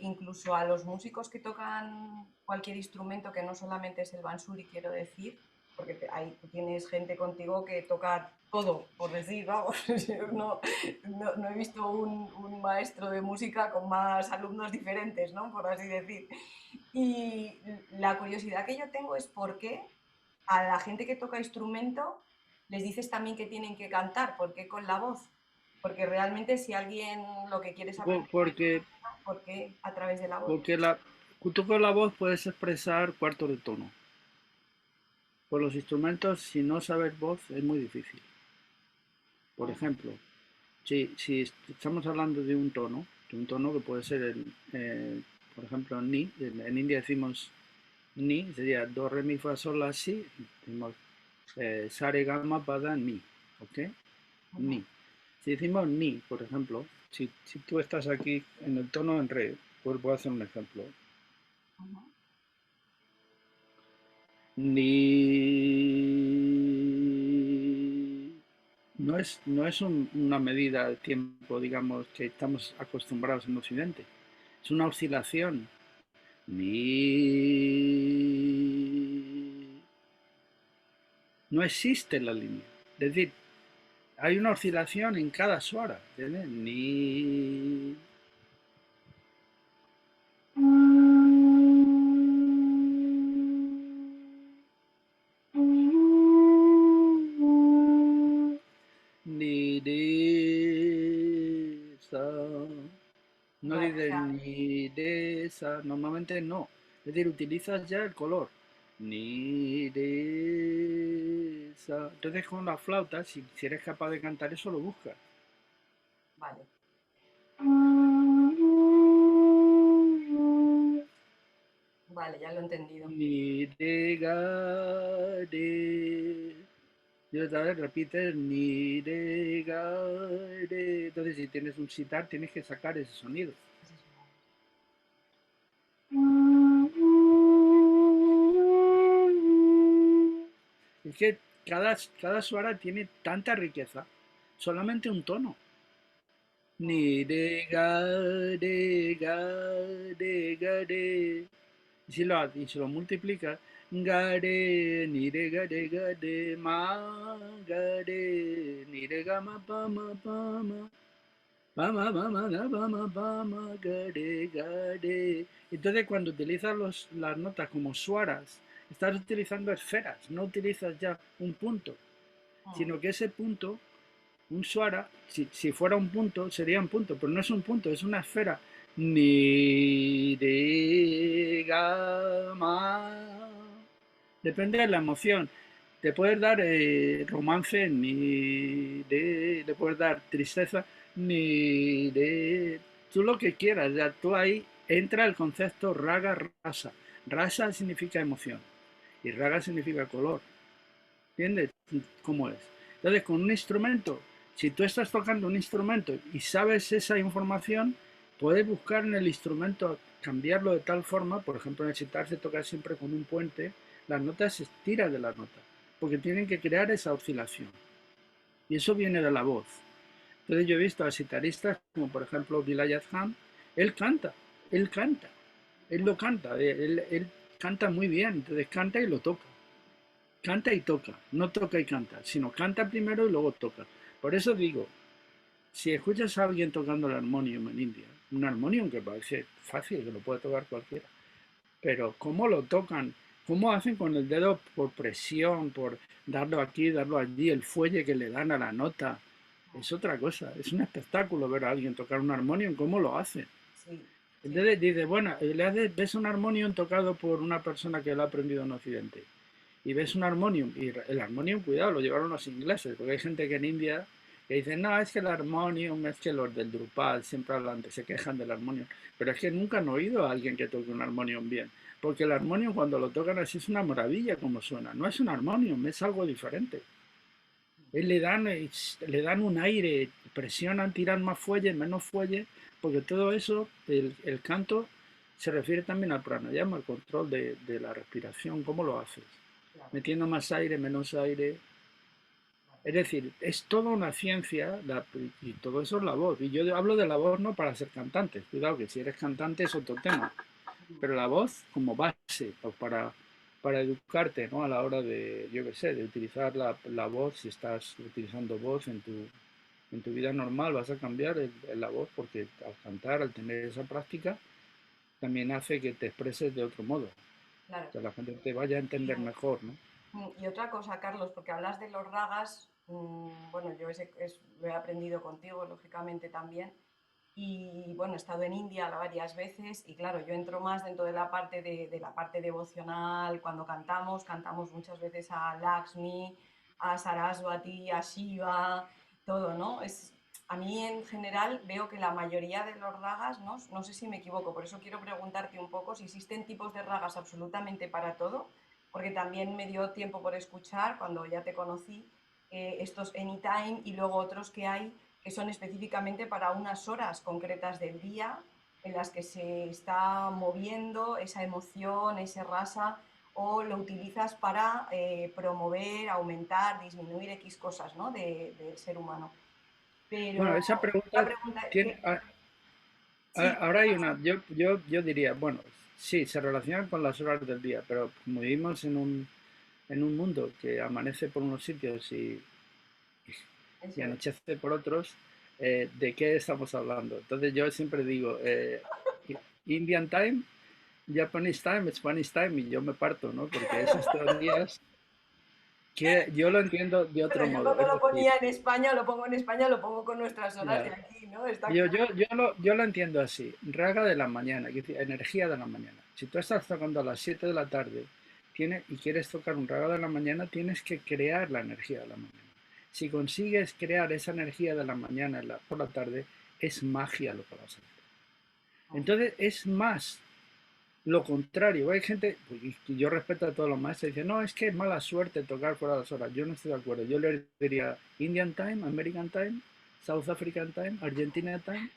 Speaker 1: incluso a los músicos que tocan cualquier instrumento que no solamente es el bansuri, quiero decir, porque ahí tú tienes gente contigo que toca todo, por decir, vamos, yo no he visto un maestro de música con más alumnos diferentes, ¿no? Por así decir. Y la curiosidad que yo tengo es por qué a la gente que toca instrumento les dices también que tienen que cantar, ¿por qué con la voz? Porque realmente si alguien lo que quiere es aprender,
Speaker 2: Porque,
Speaker 1: ¿por qué a través de la voz?
Speaker 2: porque tú con la voz puedes expresar cuartos de tono. Con los instrumentos, si no sabes voz, es muy difícil. Por ejemplo, si estamos hablando de un tono que puede ser, por ejemplo, ni, en India decimos ni, sería do, re, mi, fa, sol, la, si, decimos sa, re, ga, ma, pa, da, ni, ¿ok? Ni. Si decimos ni, por ejemplo, si tú estás aquí en el tono en re, pues voy a hacer un ejemplo. Ni no es una medida de tiempo, digamos, que estamos acostumbrados en Occidente. Es una oscilación. Ni no existe la línea. Es decir, hay una oscilación en cada suara. ¿Entiendes? Ni ni de sa. No
Speaker 1: Vale, o
Speaker 2: dices
Speaker 1: sea,
Speaker 2: ni de esa, normalmente no. Es decir, utilizas ya el color. Ni de esa. Entonces con la flauta, si eres capaz de cantar eso, lo buscas.
Speaker 1: vale, vale, ya lo he entendido.
Speaker 2: Ni de ga de. Y otra vez repites ni de ga de. Entonces si tienes un sitar, tienes que sacar ese sonido.
Speaker 1: Ese sonido.
Speaker 2: Es que cada suara tiene tanta riqueza. Solamente un tono. Ni de ga de ga de ga de. Y si lo multiplicas, ga de ni de ga de ma ga de ni de ga ma pa ma da pa ma ga de. Entonces cuando utilizas las notas como suaras, estás utilizando esferas, no utilizas ya un punto,
Speaker 1: Mm,
Speaker 2: sino que ese punto un suara, si fuera un punto, sería un punto, pero no es un punto, es una esfera. Ni de ga ma. Depende de la emoción. Te puedes dar romance, ni de. Le puedes dar tristeza, ni de. Tú lo que quieras, ya tú ahí entra el concepto raga rasa. Rasa significa emoción y raga significa color. ¿Entiendes cómo es? Entonces, con un instrumento, si tú estás tocando un instrumento y sabes esa información, puedes buscar en el instrumento, cambiarlo de tal forma, por ejemplo, en el sitar se toca siempre con un puente, las notas se estiran de la nota, porque tienen que crear esa oscilación. Y eso viene de la voz. Entonces yo he visto a sitaristas, como por ejemplo Vilayat Khan, él canta, él canta, él lo canta, él canta muy bien, entonces canta y lo toca. Canta y toca, no toca y canta, sino canta primero y luego toca. Por eso digo, si escuchas a alguien tocando el armonium en India, un armonium que parece fácil, que lo puede tocar cualquiera, pero cómo lo tocan, cómo hacen con el dedo por presión, por darlo aquí, darlo allí, el fuelle que le dan a la nota, es otra cosa, es un espectáculo ver a alguien tocar un armonium, cómo lo hace.
Speaker 1: sí, sí,
Speaker 2: Entonces dice, bueno, ves un armonium tocado por una persona que lo ha aprendido en Occidente y ves un armonium, y el armonium, cuidado, lo llevaron los ingleses, porque hay gente que en India que dice, no, es que el armonium, es que los del Drupal siempre hablan, se quejan del armonium, pero es que nunca han oído a alguien que toque un armonium bien, porque el armonium cuando lo tocan así es una maravilla como suena, no es un armonium, es algo diferente. Le dan un aire, presionan, tiran más fuelle, menos fuelle, porque todo eso, el canto, se refiere también al pranayama, al control de la respiración, cómo lo haces,
Speaker 1: Claro,
Speaker 2: metiendo más aire, menos aire. Es decir, es toda una ciencia y todo eso es la voz. Y yo hablo de la voz no para ser cantante, cuidado que si eres cantante es otro tema, pero la voz como base pues para educarte, ¿no? A la hora de, yo qué sé, de utilizar la voz, si estás utilizando voz en tu vida normal, vas a cambiar la voz porque al cantar, al tener esa práctica, también hace que te expreses de otro modo,
Speaker 1: claro.
Speaker 2: que la gente te vaya a
Speaker 1: Y,
Speaker 2: entender mejor, ¿no?
Speaker 1: y otra cosa, Carlos, porque hablas de los ragas, bueno, yo lo he aprendido contigo, lógicamente también, y bueno, he estado en India varias veces y claro, yo entro más dentro de la parte de la parte devocional, cuando cantamos muchas veces a Lakshmi, a Saraswati, a Shiva, todo, ¿no? A mí en general veo que la mayoría de los ragas, ¿no? No sé si me equivoco, por eso quiero preguntarte un poco si existen tipos de ragas absolutamente para todo, porque también me dio tiempo por escuchar cuando ya te conocí estos Anytime y luego otros que hay que son específicamente para unas horas concretas del día en las que se está moviendo esa emoción, ese rasa, o lo utilizas para promover, aumentar, disminuir X cosas, ¿no? Del ser humano.
Speaker 2: Bueno,
Speaker 1: Pero
Speaker 2: esa
Speaker 1: la
Speaker 2: pregunta
Speaker 1: pregunta
Speaker 2: tiene,
Speaker 1: que sí,
Speaker 2: ahora hay una, yo diría, bueno, sí, se relacionan con las horas del día, pero como vivimos en un mundo que amanece por unos sitios y
Speaker 1: eso es.
Speaker 2: anochece por otros, ¿de qué estamos hablando? Entonces yo siempre digo, Indian Time, Japanese Time, Spanish Time, y yo me parto, ¿no? Porque esas teorías que yo lo entiendo de
Speaker 1: Bueno,
Speaker 2: otro
Speaker 1: yo
Speaker 2: modo,
Speaker 1: cuando
Speaker 2: es
Speaker 1: lo
Speaker 2: decir,
Speaker 1: ponía en España, lo pongo en España, lo pongo con nuestras horas de
Speaker 2: ya,
Speaker 1: aquí, ¿no? Está claro.
Speaker 2: yo lo entiendo así, raga de la mañana, es decir, energía de la mañana. Si tú estás tocando a las 7 de la tarde y quieres tocar un raga de la mañana, tienes que crear la energía de la mañana. Si consigues crear esa energía de la mañana por la tarde, es magia lo que vas a hacer. Entonces es más lo contrario. Hay gente, y yo respeto a todos los maestros, dicen, no, es que es mala suerte tocar fuera de las horas. Yo no estoy de acuerdo. Yo le diría Indian Time, American Time, South African Time, Argentina Time.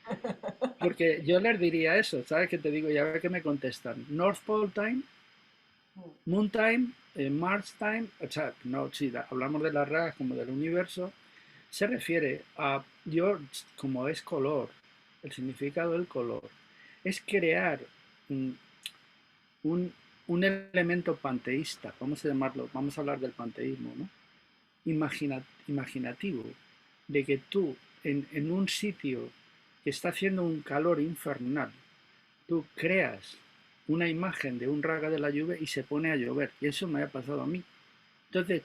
Speaker 2: Porque yo les diría eso, ¿sabes qué te digo? Y a ver qué me contestan. North Pole Time, Moon Time, Mars Time, o sea, no, sí, hablamos de las ragas como del universo, se refiere a, yo, como es color, el significado del color, es crear un, un, un elemento panteísta, vamos a llamarlo, vamos a hablar del panteísmo, ¿no? Imaginativo, de que tú en un sitio que está haciendo un calor infernal, tú creas una imagen de un raga de la lluvia y se pone a llover. Y eso me ha pasado a mí. Entonces,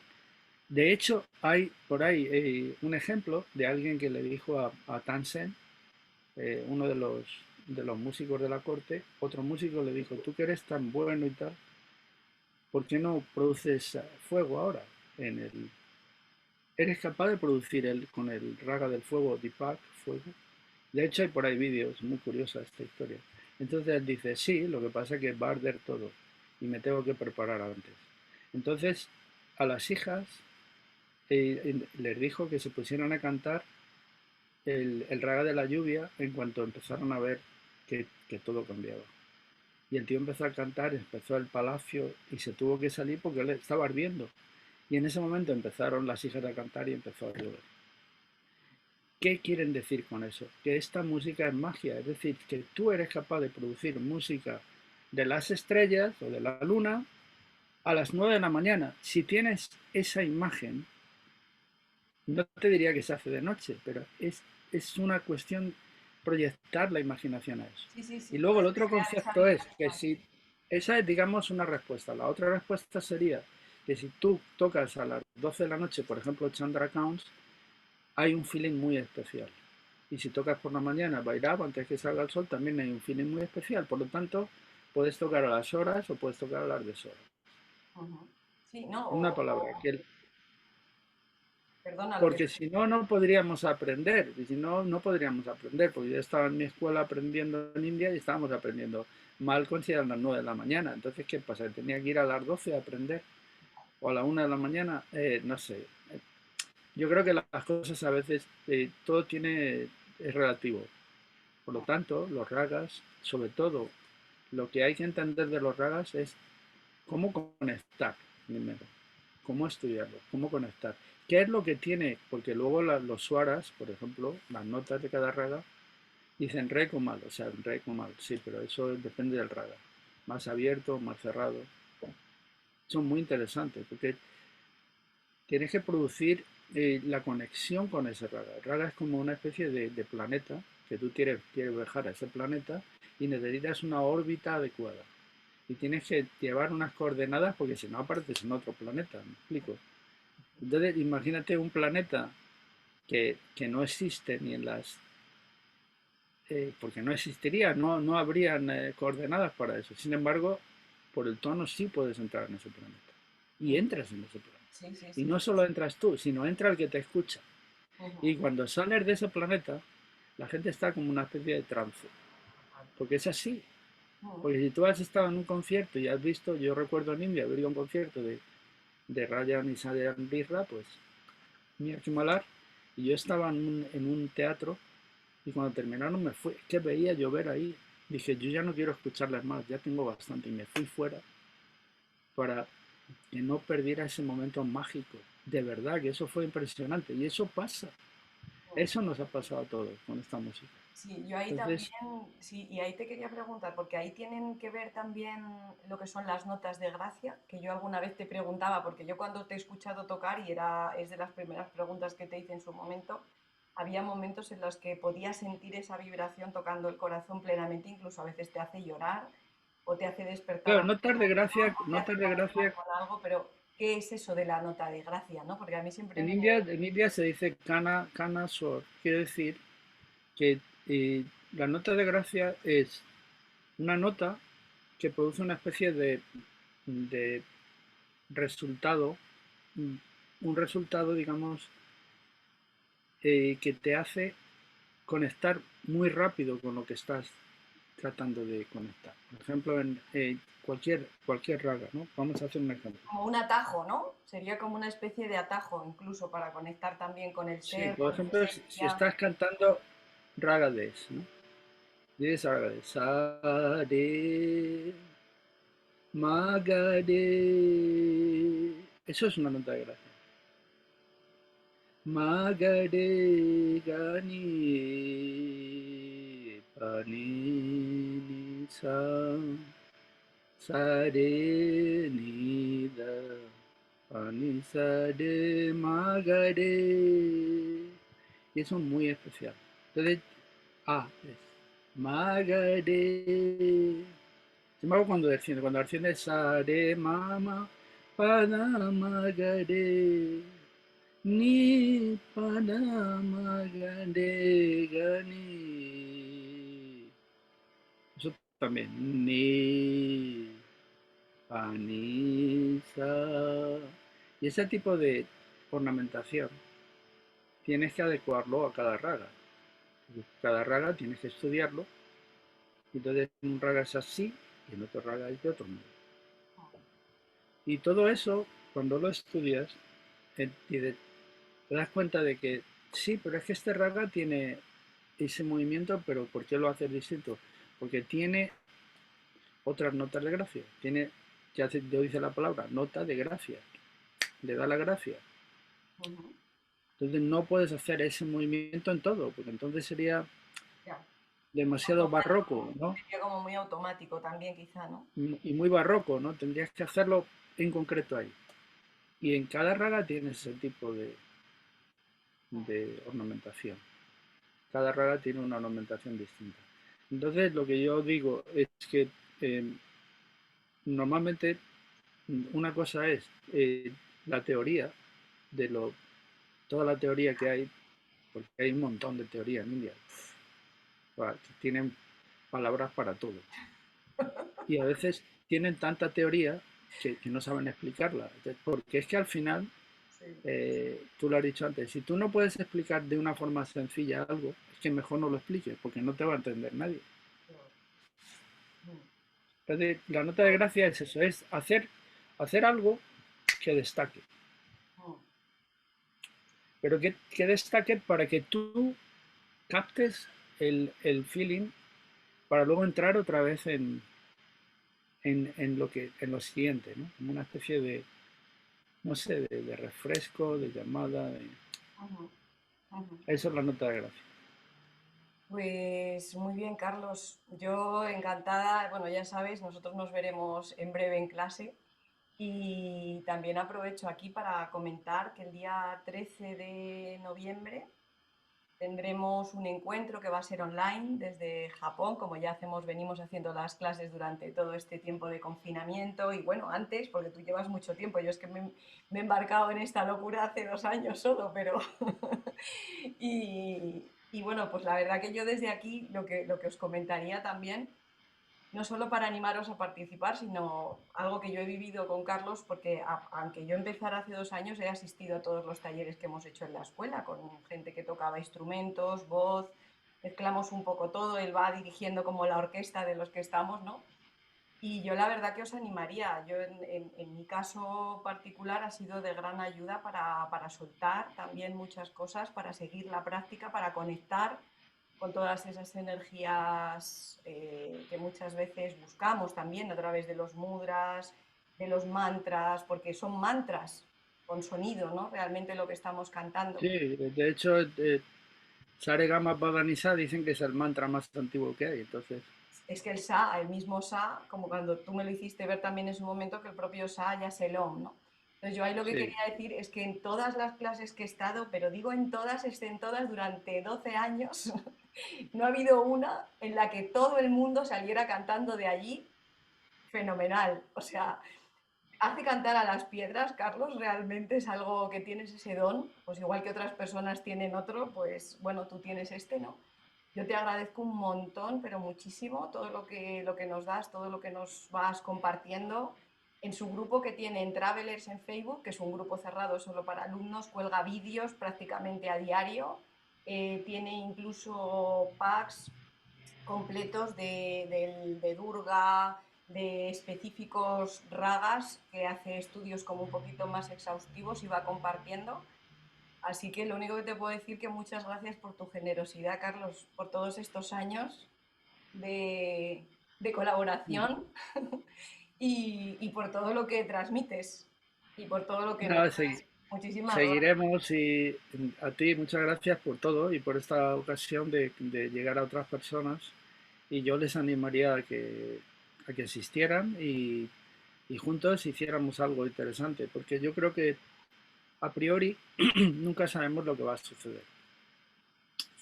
Speaker 2: de hecho, hay por ahí un ejemplo de alguien que le dijo a Tansen, uno de los músicos de la corte, otro músico le dijo, tú que eres tan bueno y tal, ¿por qué no produces fuego ahora? En el, ¿Eres capaz de producir con el raga del fuego, Deepak, fuego? De hecho, hay por ahí vídeos, muy curiosa esta historia. Entonces él dice, sí, lo que pasa es que va a arder todo y me tengo que preparar antes. Entonces, a las hijas les dijo que se pusieran a cantar el raga de la lluvia en cuanto empezaron a ver que todo cambiaba. Y el tío empezó a cantar, empezó el palacio y se tuvo que salir porque él estaba ardiendo. Y en ese momento empezaron las hijas a cantar y empezó a llover. ¿Qué quieren decir con eso? Que esta música es magia, es decir, que tú eres capaz de producir música de las estrellas o de la luna a las 9 de la mañana. Si tienes esa imagen, no te diría que se hace de noche, pero es una cuestión proyectar la imaginación a eso.
Speaker 1: Sí, sí,
Speaker 2: Y
Speaker 1: sí,
Speaker 2: luego el
Speaker 1: puedes
Speaker 2: otro
Speaker 1: crear esa
Speaker 2: concepto es que
Speaker 1: vibración.
Speaker 2: si esa es, digamos, una respuesta. La otra respuesta sería que si tú tocas a las 12 de la noche, por ejemplo, Chandra Counts, hay un feeling muy especial. Y si tocas por la mañana, Bhairava, antes que salga el sol, también hay un feeling muy especial. Por lo tanto, puedes tocar a las horas o puedes tocar a las deshoras.
Speaker 1: Ujú. Sí, ¿no?
Speaker 2: una palabra,
Speaker 1: Perdona lo que
Speaker 2: porque si no, no podríamos aprender, y si no, no podríamos aprender, porque yo estaba en mi escuela aprendiendo en India y estábamos aprendiendo mal consideran las 9 de la mañana, entonces, ¿qué pasa? Tenía que ir a las 12 a aprender, o a la 1 de la mañana, no sé. Yo creo que las cosas a veces, todo es relativo. Por lo tanto, los ragas, sobre todo, lo que hay que entender de los ragas es cómo conectar primero, cómo estudiarlo, cómo conectar. ¿Qué es lo que tiene? Porque luego los swaras, por ejemplo, las notas de cada raga, dicen re con mal, o sea, re con mal, sí, pero eso depende del raga. Más abierto, más cerrado. Son muy interesantes porque tienes que producir la conexión con ese raga. El raga es como una especie de planeta que tú quieres viajar a ese planeta y necesitas una órbita adecuada. Y tienes que llevar unas coordenadas porque si no apareces en otro planeta, ¿me explico? Entonces, imagínate un planeta que no existe ni en las... porque no existiría, no habrían coordenadas para eso. Sin embargo, por el tono sí puedes entrar en ese planeta. Y
Speaker 1: Ujú.
Speaker 2: entras en ese planeta.
Speaker 1: Sí, sí,
Speaker 2: Y
Speaker 1: sí,
Speaker 2: no
Speaker 1: sí.
Speaker 2: solo entras tú, sino entra el que te escucha.
Speaker 1: Ujú.
Speaker 2: Y cuando sales de ese planeta, la gente está como una especie de trance. Porque es así.
Speaker 1: Ujú.
Speaker 2: Porque si tú has estado en un concierto y has visto, yo recuerdo en India haber ido a un concierto de Rajan y Sayan Birra, pues Mia Kimalar, y yo estaba en un teatro y cuando terminaron me fui, es que veía llover ahí, dije yo ya no quiero escucharlas más, ya tengo bastante y me fui fuera para que no perdiera ese momento mágico, de verdad que eso fue impresionante y eso pasa, eso nos ha pasado a todos con esta música.
Speaker 1: Sí, yo ahí también,
Speaker 2: Entonces,
Speaker 1: sí, y ahí te quería preguntar, porque ahí tienen que ver también lo que son las notas de gracia, que yo alguna vez te preguntaba, porque yo cuando te he escuchado tocar, y es de las primeras preguntas que te hice en su momento, había momentos en los que podías sentir esa vibración tocando el corazón plenamente, incluso a veces te hace llorar, o te hace despertar
Speaker 2: claro,
Speaker 1: alguna emoción, o te hace
Speaker 2: notas de
Speaker 1: conectar
Speaker 2: gracia,
Speaker 1: con algo, pero ¿qué es eso de la nota de gracia, no? Porque a mí siempre me...
Speaker 2: en India se dice kana swar, quiere decir que la nota de gracia es una nota que produce una especie de resultado, un resultado, digamos, que te hace conectar muy rápido con lo que estás tratando de conectar. Por ejemplo, en cualquier raga, ¿no? Vamos a hacer un ejemplo.
Speaker 1: Como un atajo, ¿no? Sería como una especie de atajo, incluso para conectar también con el
Speaker 2: Sí,
Speaker 1: ser,
Speaker 2: por
Speaker 1: con tu
Speaker 2: ejemplo, si
Speaker 1: esencia.
Speaker 2: estás cantando Ragades, ¿no? Dices Ragades, sa, de, ma, ga, de. Eso es una nota de gracia. Ma, ga, de, ga, ni, pa, ni, sa, sa, de, ni, da, pa, ni, sa, de, ma, ga, de. Y eso es muy especial. Entonces, es Magade. Sin embargo, cuando desciende es sa, de, mama, pada, magade, ni, pada, magade, gani. Eso también, ni, pa, ni, sa. Y ese tipo de ornamentación tienes que adecuarlo a cada raga. Cada raga tienes que estudiarlo. Y entonces en un raga es así y en otro raga es de otro modo. Y todo eso, cuando lo estudias, te das cuenta de que sí, pero es que este raga tiene ese movimiento, pero ¿por qué lo hace distinto? Porque tiene otras notas de gracia. Tiene, ya te dice la palabra, nota de gracia. Le da la gracia.
Speaker 1: Ujú.
Speaker 2: Entonces no puedes hacer ese movimiento en todo, porque entonces sería
Speaker 1: Ya.
Speaker 2: demasiado barroco,
Speaker 1: Automático.
Speaker 2: ¿no?
Speaker 1: Sería como muy automático también, quizá, ¿no?
Speaker 2: Y muy barroco, ¿no? Tendrías que hacerlo en concreto ahí. Y en cada raga tienes ese tipo de ornamentación. Cada raga tiene una ornamentación distinta. Entonces, lo que yo digo es que eh, normalmente una cosa es la teoría de toda la teoría que hay, porque hay un montón de teoría en India, que tienen palabras para todo. Y a veces tienen tanta teoría que no saben explicarla. Porque es que al final,
Speaker 1: Sí,
Speaker 2: tú lo has dicho antes, si tú no puedes explicar de una forma sencilla algo, es que mejor no lo expliques, porque no te va a entender nadie.
Speaker 1: claro. Mm,
Speaker 2: Entonces, la nota de
Speaker 1: claro.
Speaker 2: gracia es eso, es hacer algo que destaque,
Speaker 1: Mm,
Speaker 2: pero que destaque para que tú captes el feeling para luego entrar otra vez en lo siguiente, ¿no? Como una especie de, no sé, de refresco, de llamada.
Speaker 1: ujú, ujú.
Speaker 2: Eso es la nota de gracia.
Speaker 1: Pues muy bien, Carlos. Yo encantada. Bueno, ya sabes, nosotros nos veremos en breve en clase. Y también aprovecho aquí para comentar que el día 13 de noviembre tendremos un encuentro que va a ser online desde Japón, como ya venimos haciendo las clases durante todo este tiempo de confinamiento y bueno, antes, porque tú llevas mucho tiempo, yo es que me he embarcado en esta locura hace 2 años solo, pero y bueno, pues la verdad que yo desde aquí lo que os comentaría también no solo para animaros a participar, sino algo que yo he vivido con Carlos, porque aunque yo empezara hace 2 años, he asistido a todos los talleres que hemos hecho en la escuela, con gente que tocaba instrumentos, voz, mezclamos un poco todo, él va dirigiendo como la orquesta de los que estamos, ¿no? Y yo la verdad que os animaría, yo en mi caso particular ha sido de gran ayuda para soltar también muchas cosas, para seguir la práctica, para conectar con todas esas energías que muchas veces buscamos también a través de los mudras, de los mantras, porque son mantras con sonido, ¿no? Realmente lo que estamos cantando.
Speaker 2: Sí, de hecho, Sare Gama Pada Ni Sa dicen que es el mantra más antiguo que hay, entonces,
Speaker 1: Es que el Sa, el mismo Sa, como cuando tú me lo hiciste ver también en su momento, que el propio Sa ya es el Om, ¿no? Entonces yo ahí lo que
Speaker 2: sí,
Speaker 1: quería decir es que en todas las clases que he estado, pero digo en todas, estén todas durante 12 años, no ha habido una en la que todo el mundo saliera cantando de allí fenomenal. O sea, hace cantar a las piedras, Carlos, realmente es algo que tienes ese don, pues igual que otras personas tienen otro, pues bueno, tú tienes este, ¿no? Yo te agradezco un montón, pero muchísimo, todo lo que nos das, todo lo que nos vas compartiendo. En su grupo que tiene en Travelers en Facebook, que es un grupo cerrado solo para alumnos, cuelga vídeos prácticamente a diario. Tiene incluso packs completos de Durga, de específicos ragas, que hace estudios como un poquito más exhaustivos y va compartiendo. Así que lo único que te puedo decir que muchas gracias por tu generosidad, Carlos, por todos estos años de colaboración y por todo lo que transmites y por todo lo que nos
Speaker 2: nada,
Speaker 1: das. Muchísimas gracias.
Speaker 2: seguiremos y a ti muchas gracias por todo y por esta ocasión de llegar a otras personas y yo les animaría a que asistieran y juntos hiciéramos algo interesante, porque yo creo que a priori nunca sabemos lo que va a suceder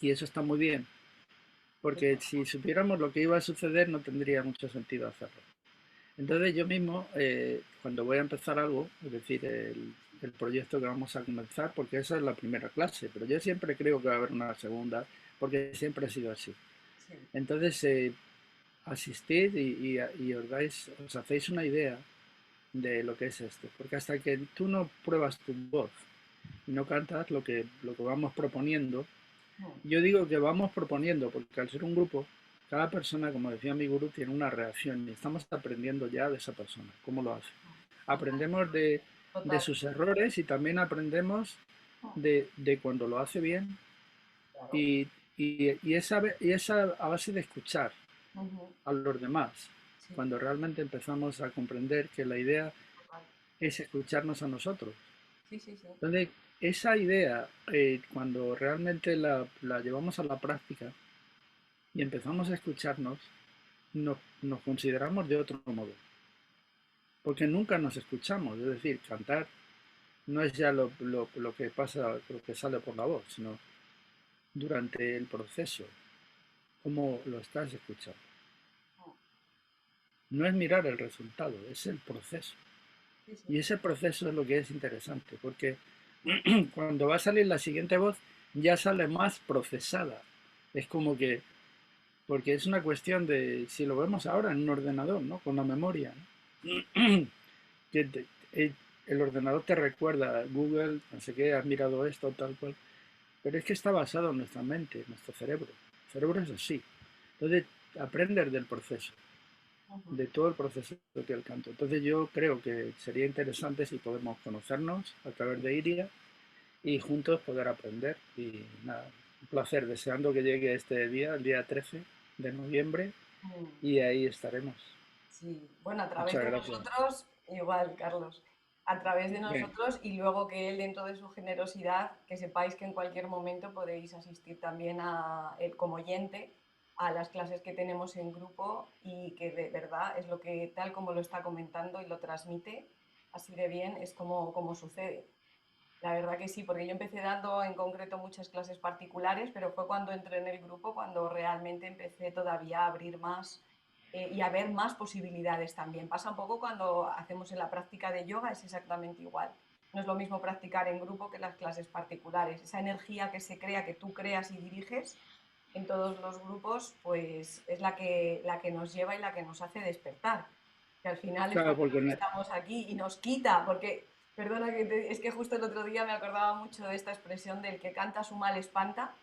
Speaker 2: y eso está muy bien, porque si supiéramos lo que iba a suceder no tendría mucho sentido hacerlo. Entonces yo mismo, cuando voy a empezar algo, es decir, el proyecto que vamos a comenzar, porque esa es la primera clase, pero yo siempre creo que va a haber una segunda, porque siempre ha sido así.
Speaker 1: Sí.
Speaker 2: Entonces, asistid y os hacéis una idea de lo que es esto, porque hasta que tú no pruebas tu voz y no cantas lo que vamos proponiendo,
Speaker 1: Mm,
Speaker 2: yo digo que vamos proponiendo, porque al ser un grupo, cada persona, como decía mi gurú, tiene una reacción y estamos aprendiendo ya de esa persona, cómo lo hace.
Speaker 1: total,
Speaker 2: Aprendemos de
Speaker 1: total.
Speaker 2: sus errores y también aprendemos
Speaker 1: Mm,
Speaker 2: de cuando lo hace bien
Speaker 1: claro.
Speaker 2: y esa a base de escuchar
Speaker 1: Ujú,
Speaker 2: a los demás,
Speaker 1: sí,
Speaker 2: cuando realmente empezamos a comprender que la idea
Speaker 1: total.
Speaker 2: es escucharnos a nosotros.
Speaker 1: Sí, sí, sí.
Speaker 2: Entonces, esa idea, cuando realmente la llevamos a la práctica y empezamos a escucharnos, nos consideramos de otro modo, porque nunca nos escuchamos, es decir, cantar no es ya lo que pasa, lo que sale por la voz, sino durante el proceso, cómo lo estás escuchando.
Speaker 1: Mm,
Speaker 2: No es mirar el resultado, es el proceso.
Speaker 1: sí, sí.
Speaker 2: Y ese proceso es lo que es interesante, porque
Speaker 1: Mm,
Speaker 2: cuando va a salir la siguiente voz, ya sale más procesada. Es como que, porque es una cuestión de, si lo vemos ahora en un ordenador, ¿no? Con la memoria, ¿no? que el ordenador te recuerda, Google, no sé qué, has mirado esto, tal cual, pero es que está basado en nuestra mente, en nuestro cerebro. El cerebro es así. Entonces, aprender del proceso,
Speaker 1: Ujú.
Speaker 2: de todo el proceso del canto. Entonces, yo creo que sería interesante si podemos conocernos a través de Iria y juntos poder aprender. Y nada, un placer, deseando que llegue este día, el día 13 de noviembre,
Speaker 1: Mm.
Speaker 2: y ahí estaremos.
Speaker 1: Sí, bueno, a través
Speaker 2: Muchas
Speaker 1: de
Speaker 2: gracias.
Speaker 1: nosotros, igual, Carlos, a través de
Speaker 2: Bien,
Speaker 1: nosotros y luego que él, dentro de su generosidad, que sepáis que en cualquier momento podéis asistir también a él como oyente a las clases que tenemos en grupo y que de verdad es lo que, tal como lo está comentando y lo transmite, así de bien, es como sucede. La verdad que sí, porque yo empecé dando en concreto muchas clases particulares, pero fue cuando entré en el grupo cuando realmente empecé todavía a abrir más y a ver más posibilidades también. Pasa un poco cuando hacemos en la práctica de yoga, es exactamente igual. No es lo mismo practicar en grupo que las clases particulares. Esa energía que se crea, que tú creas y diriges en todos los grupos, pues es la que nos lleva y la que nos hace despertar. Que al final es
Speaker 2: claro,
Speaker 1: por
Speaker 2: porque
Speaker 1: lo que estamos aquí y nos quita, porque perdona es que justo el otro día me acordaba mucho de esta expresión del que canta su mal espanta,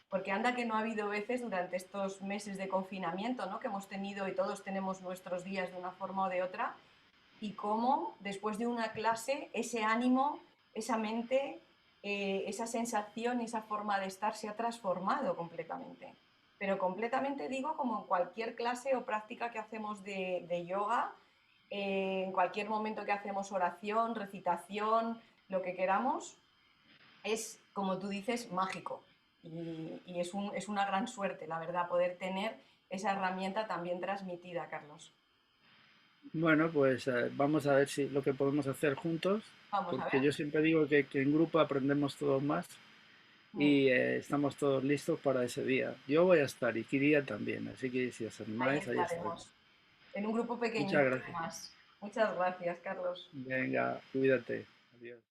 Speaker 1: porque anda que no ha habido veces durante estos meses de confinamiento, ¿no? Que hemos tenido y todos tenemos nuestros días de una forma o de otra, y cómo después de una clase ese ánimo, esa mente, esa sensación y esa forma de estar se ha transformado completamente. Pero completamente digo como en cualquier clase o práctica que hacemos de yoga, en cualquier momento que hacemos oración, recitación, lo que queramos, es, como tú dices, mágico. Y es una gran suerte, la verdad, poder tener esa herramienta también transmitida, Carlos.
Speaker 2: bueno, pues vamos a ver si lo que podemos hacer juntos,
Speaker 1: Vamos a
Speaker 2: porque
Speaker 1: ver.
Speaker 2: yo siempre digo que en grupo aprendemos todos más
Speaker 1: Mm,
Speaker 2: y estamos todos listos para ese día. Yo voy a estar y Kiria también, así que si os
Speaker 1: ahí
Speaker 2: animáis, ahí estaremos.
Speaker 1: estaremos. En un grupo
Speaker 2: Muchas
Speaker 1: pequeñito,
Speaker 2: gracias.
Speaker 1: además. Muchas gracias, Carlos.
Speaker 2: Venga, cuídate. Adiós.